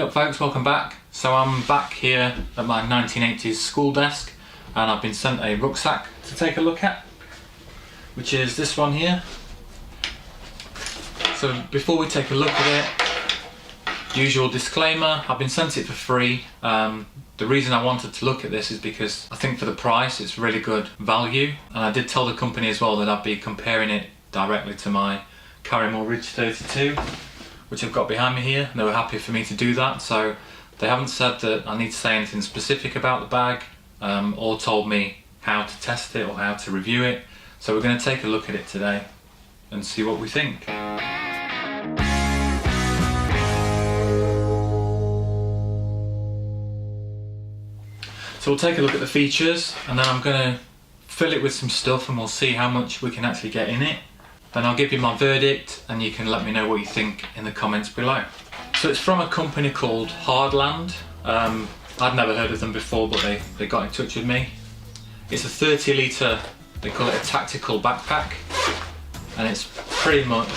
Hey up folks, welcome back. So I'm back here at my 1980s school desk and I've been sent a rucksack to take a look at, which is this one here. So before we take a look at it, usual disclaimer, I've been sent it for free. The reason I wanted to look at this is because I think for the price it's really good value, and I did tell the company as well that I'd be comparing it directly to my Carrymore Ridge 32, which I've got behind me here, and they were happy for me to do that. So they haven't said that I need to say anything specific about the bag, or told me how to test it or how to review it. So we're going to take a look at it today and see what we think. So we'll take a look at the features and then I'm going to fill it with some stuff and we'll see how much we can actually get in it. Then I'll give you my verdict and you can let me know what you think in the comments below. So it's from a company called Hardland. I'd never heard of them before, but they got in touch with me. It's a 30 litre, they call it a tactical backpack, and it's pretty much,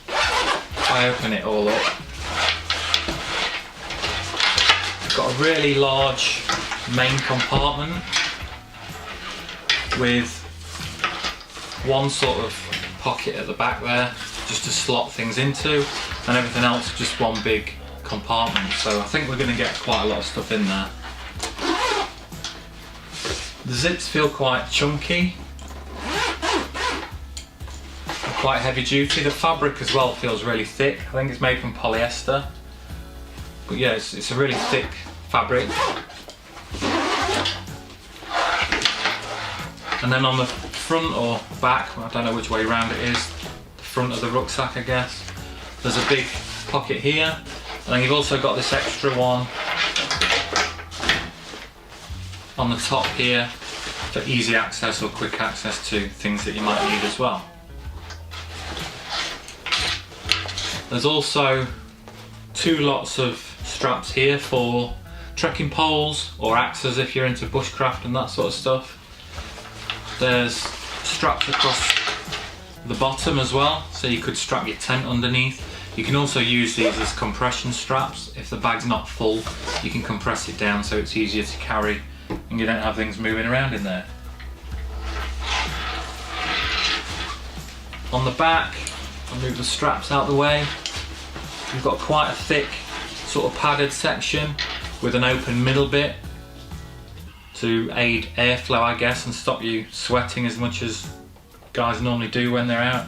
if I open it all up, it's got a really large main compartment with one sort of pocket at the back there just to slot things into, and everything else just one big compartment. So I think we're going to get quite a lot of stuff in there. The zips feel quite chunky, quite heavy duty. The fabric as well feels really thick. I think it's made from polyester, but yeah, it's a really thick fabric. And then on the front or back, I don't know which way around it is, the front of the rucksack I guess, there's a big pocket here, and then you've also got this extra one on the top here for easy access or quick access to things that you might need as well. There's also two lots of straps here for trekking poles or axes if you're into bushcraft and that sort of stuff. There's straps across the bottom as well, so you could strap your tent underneath. You can also use these as compression straps. If the bag's not full, you can compress it down so it's easier to carry and you don't have things moving around in there. On the back, I'll move the straps out the way. You've got quite a thick sort of padded section with an open middle bit to aid airflow, I guess, and stop you sweating as much as guys normally do when they're out.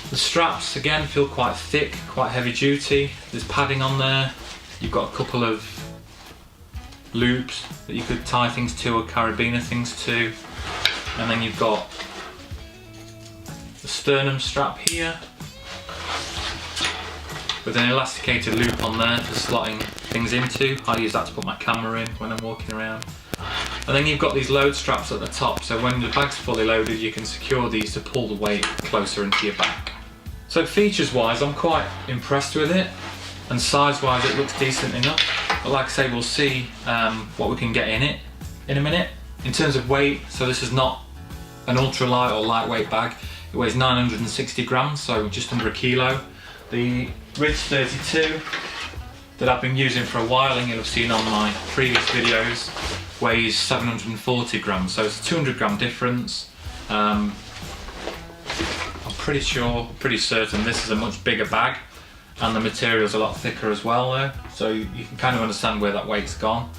The straps again feel quite thick, quite heavy duty. There's padding on there. You've got a couple of loops that you could tie things to or carabiner things to, and then you've got the sternum strap here with an elasticated loop on there for slotting things into. I use that to put my camera in when I'm walking around. And then you've got these load straps at the top, so when the bag's fully loaded you can secure these to pull the weight closer into your back. So features wise I'm quite impressed with it, and size wise it looks decent enough, but like I say, we'll see what we can get in it in a minute. In terms of weight, so this is not an ultralight or lightweight bag. It weighs 960 grams, so just under a kilo. The Ridge 32 that I've been using for a while and you'll have seen on my previous videos weighs 740 grams, so it's a 200 gram difference. I'm pretty certain this is a much bigger bag, and the material's a lot thicker as well though, so you can kind of understand where that weight's gone.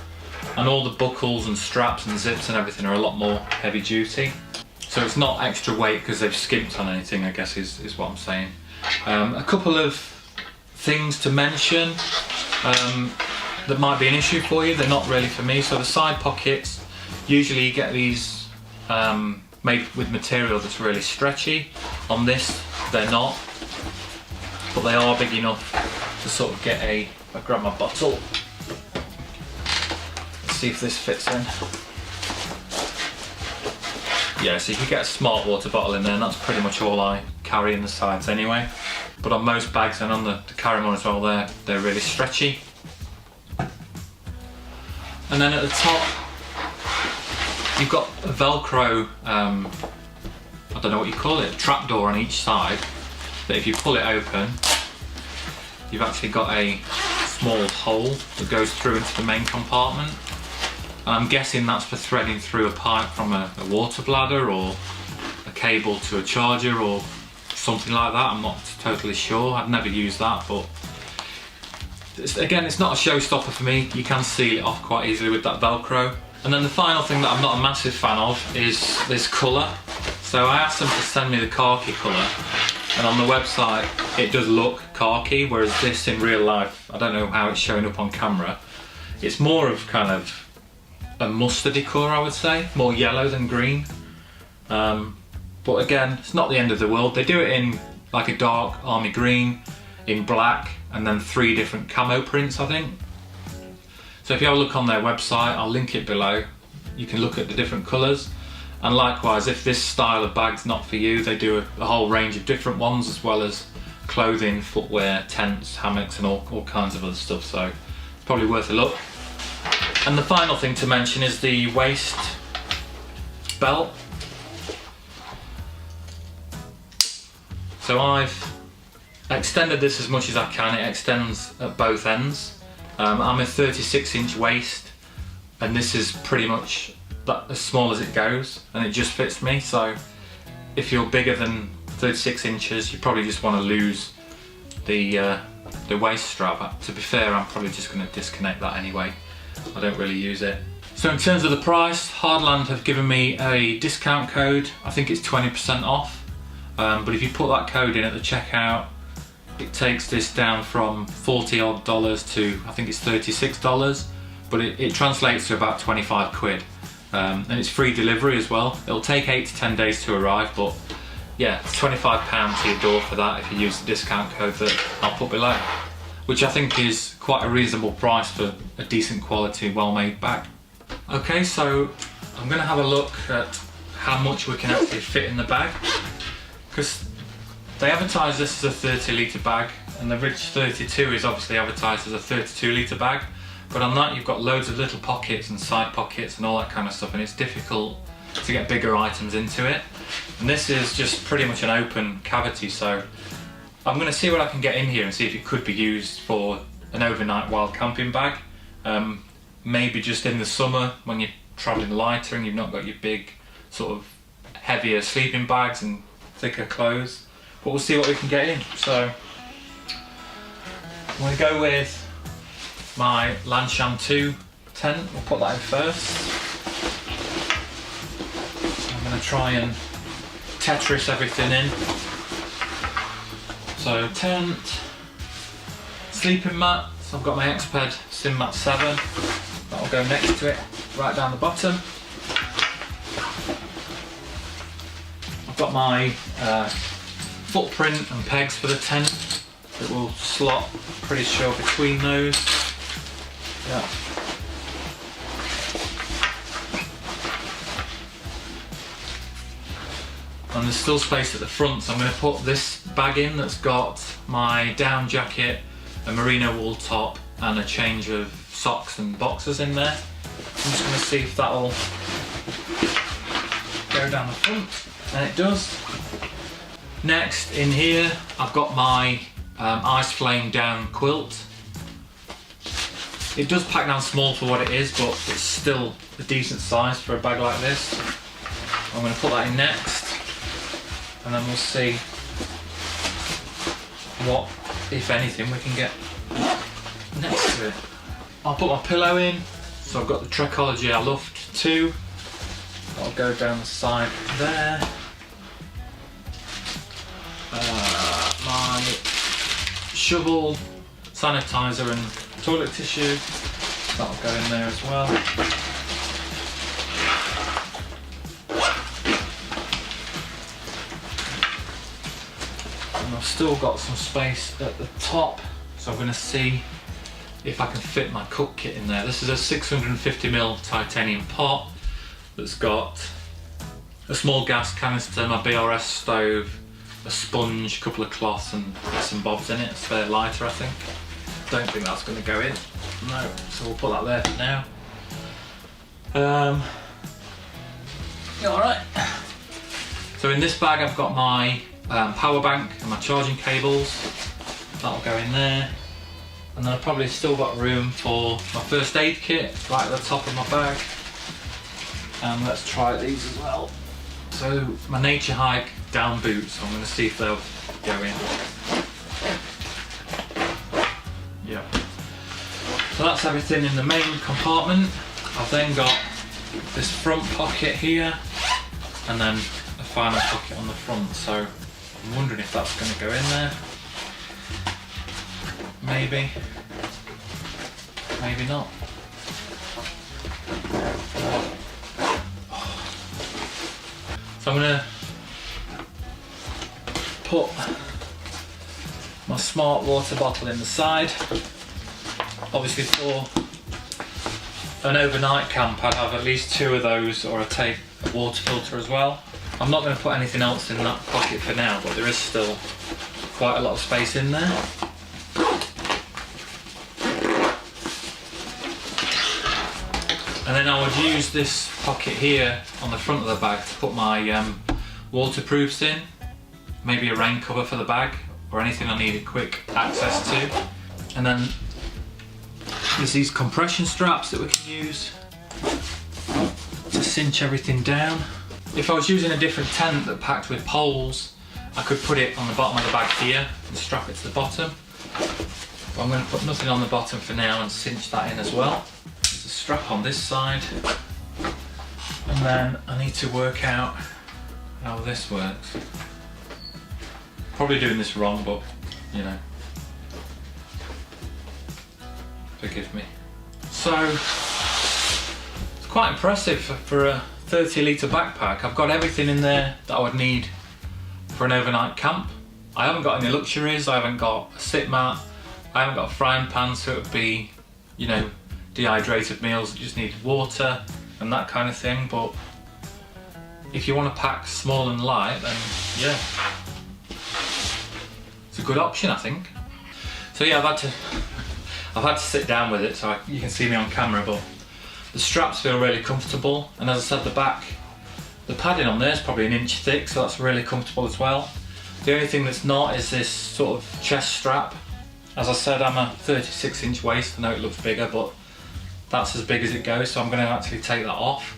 And all the buckles and straps and zips and everything are a lot more heavy duty, so it's not extra weight because they've skimped on anything, I guess is what I'm saying. A couple of things to mention that might be an issue for you, they're not really for me. So the side pockets, usually you get these made with material that's really stretchy. On this they're not, but they are big enough to sort of get a, I'll grab my bottle, let's see if this fits in. Yeah, so you can get a smart water bottle in there, and that's pretty much all I carry in the sides anyway. But on most bags and on the Carrymore as well, they're really stretchy. And then at the top, you've got a Velcro, I don't know what you call it, trapdoor on each side. that if you pull it open, you've actually got a small hole that goes through into the main compartment. And I'm guessing that's for threading through a pipe from a water bladder or a cable to a charger or something like that. I'm not totally sure. I've never used that, but again, it's not a showstopper for me. You can seal it off quite easily with that Velcro. And then the final thing that I'm not a massive fan of is this colour. So I asked them to send me the khaki colour, and on the website it does look khaki, whereas this in real life, I don't know how it's showing up on camera. It's more of kind of a mustardy colour, I would say, more yellow than green. But again, it's not the end of the world. They do it in like a dark army green, in black, and then 3 different camo prints, I think. So if you have a look on their website, I'll link it below. You can look at the different colours. And likewise, if this style of bag's not for you, they do a whole range of different ones, as well as clothing, footwear, tents, hammocks, and all kinds of other stuff. So it's probably worth a look. And the final thing to mention is the waist belt. So I've extended this as much as I can. It extends at both ends. I'm a 36-inch waist, and this is pretty much as small as it goes, and it just fits me. So if you're bigger than 36 inches, you probably just want to lose the waist strap. To be fair, I'm probably just going to disconnect that anyway. I don't really use it. So in terms of the price, Hardland have given me a discount code. I think it's 20% off. But if you put that code in at the checkout, it takes this down from $40 odd to I think it's $36, but it translates to about 25 quid. And it's free delivery as well. It'll take 8 to 10 days to arrive, but yeah, it's £25 to your door for that if you use the discount code that I'll put below, which I think is quite a reasonable price for a decent quality, well-made bag. Okay, so I'm going to have a look at how much we can actually fit in the bag, because they advertise this as a 30-litre bag, and the Ridge 32 is obviously advertised as a 32-litre bag, but on that you've got loads of little pockets and side pockets and all that kind of stuff, and it's difficult to get bigger items into it. And this is just pretty much an open cavity, so I'm going to see what I can get in here and see if it could be used for an overnight wild camping bag. Maybe just in the summer when you're travelling lighter and you've not got your big sort of heavier sleeping bags and thicker clothes. But we'll see what we can get in. So I'm going to go with my Lansham 2 tent. We'll put that in first. I'm going to try and Tetris everything in. So tent, sleeping mat. So I've got my Exped Simmat 7. That'll go next to it, right down the bottom. I've got my footprint and pegs for the tent that will slot, pretty sure, between those. Yeah. And there's still space at the front, so I'm going to put this bag in that's got my down jacket, a merino wool top, and a change of socks and boxers in there. I'm just going to see if that'll go down the front, and it does. Next, in here, I've got my Ice Flame down quilt. It does pack down small for what it is, but it's still a decent size for a bag like this. I'm going to put that in next, and then we'll see what, if anything, we can get next to it. I'll put my pillow in, so I've got the Trekology Luft 2. I'll go down the side there. My shovel, sanitizer and toilet tissue, that'll go in there as well. And I've still got some space at the top, so I'm going to see if I can fit my cook kit in there. This is a 650ml titanium pot that's got a small gas canister, my BRS stove, a sponge, a couple of cloths and bits and bobs in it, a spare lighter I think. Don't think that's going to go in, no, so we'll put that there for now. Alright, so in this bag I've got my power bank and my charging cables. That'll go in there. And then I've probably still got room for my first aid kit right at the top of my bag. And let's try these as well. So my nature hike down boots, I'm going to see if they'll go in. Yeah. So that's everything in the main compartment. I've then got this front pocket here, and then a final pocket on the front. So I'm wondering if that's going to go in there. Maybe. Maybe not. So I'm going to put my smart water bottle in the side. Obviously for an overnight camp I'd have at least 2 of those, or I'd take a water filter as well. I'm not going to put anything else in that pocket for now, but there is still quite a lot of space in there. And then I would use this pocket here on the front of the bag to put my waterproofs in, maybe a rain cover for the bag, or anything I needed quick access to. And then there's these compression straps that we can use to cinch everything down. If I was using a different tent that packed with poles, I could put it on the bottom of the bag here and strap it to the bottom. But I'm going to put nothing on the bottom for now and cinch that in as well. There's a strap on this side, and then I need to work out how this works. Probably doing this wrong, but you know, forgive me. So it's quite impressive for a 30-litre backpack. I've got everything in there that I would need for an overnight camp. I haven't got any luxuries. I haven't got a sit mat. I haven't got a frying pan, so it would be, you know, dehydrated meals that just need water and that kind of thing. But if you want to pack small and light, then yeah, it's a good option, I think. So yeah, I've had to sit down with it so you can see me on camera, but the straps feel really comfortable, and as I said, the padding on there is probably 1 inch thick, so that's really comfortable as well. The only thing that's not is this sort of chest strap. As I said, I'm a 36-inch waist. I know it looks bigger, but that's as big as it goes, so I'm going to actually take that off.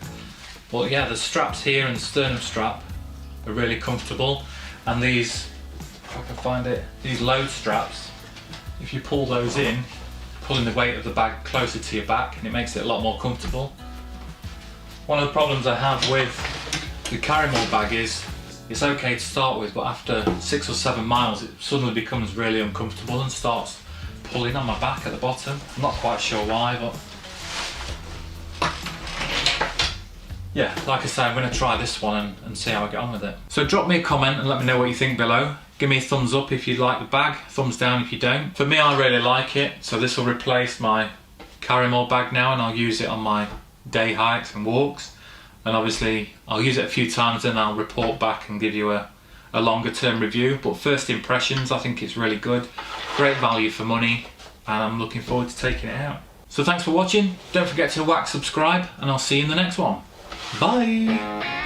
But yeah, the straps here and the sternum strap are really comfortable, and these, if I can find it, these load straps, if you pull those in, pulling the weight of the bag closer to your back, and it makes it a lot more comfortable. One of the problems I have with the Carrymore bag is it's okay to start with, but after 6 or 7 miles it suddenly becomes really uncomfortable and starts pulling on my back at the bottom. I'm not quite sure why, but yeah, like I say, I'm going to try this one and see how I get on with it. So drop me a comment and let me know what you think below. Give me a thumbs up if you like the bag, thumbs down if you don't. For me, I really like it, so this will replace my Carrymore bag now, and I'll use it on my day hikes and walks. And obviously, I'll use it a few times and I'll report back and give you a longer term review. But first impressions, I think it's really good. Great value for money, and I'm looking forward to taking it out. So thanks for watching. Don't forget to whack subscribe, and I'll see you in the next one. Bye!